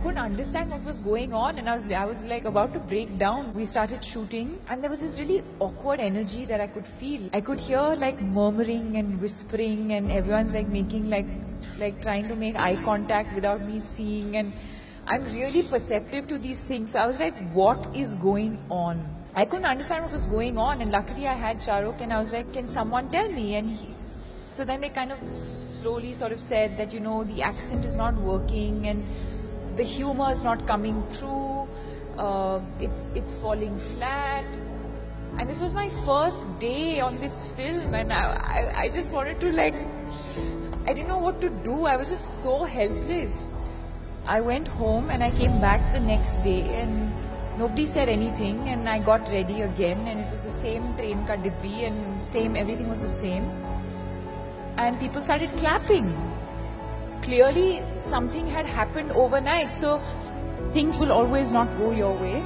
couldn't understand what was going on, and I was like about to break down. We started shooting, and there was this really awkward energy that I could feel. I could hear like murmuring and whispering, and everyone's like making like trying to make eye contact without me seeing, and I'm really perceptive to these things. So I was like, what is going on? I couldn't understand what was going on, and luckily I had Shahrukh, and I was like, can someone tell me? And so then they kind of slowly sort of said that, you know, the accent is not working and the humor is not coming through, it's falling flat. And this was my first day on this film, and I just wanted to like, I didn't know what to do. I was just so helpless. I went home and I came back the next day and nobody said anything, and I got ready again, and it was the same train ka dibbi, and same, everything was the same. And people started clapping. Clearly something had happened overnight. So things will always not go your way.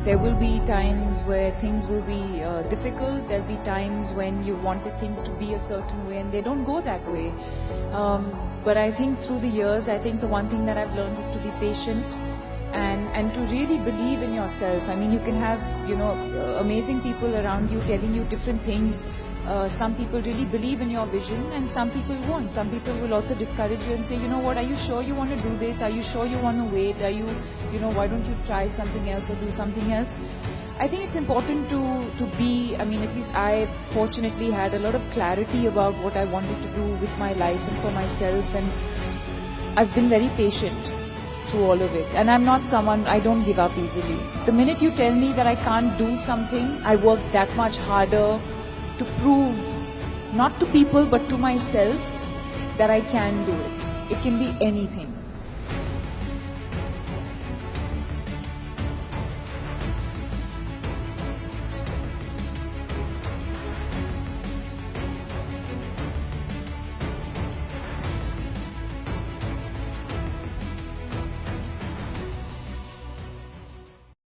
There will be times where things will be difficult. There'll be times when you wanted things to be a certain way and they don't go that way. But I think through the years, I think the one thing that I've learned is to be patient and to really believe in yourself. I mean, you can have, you know, amazing people around you telling you different things. Some people really believe in your vision and some people won't. Some people will also discourage you and say, you know what, are you sure you want to do this? Are you sure you want to wait? Are you, you know, why don't you try something else or do something else? I think it's important to be, I mean, at least I fortunately had a lot of clarity about what I wanted to do with my life and for myself, and I've been very patient through all of it. And I'm not someone, I don't give up easily. The minute you tell me that I can't do something, I work that much harder to prove, not to people, but to myself, that I can do it. It can be anything.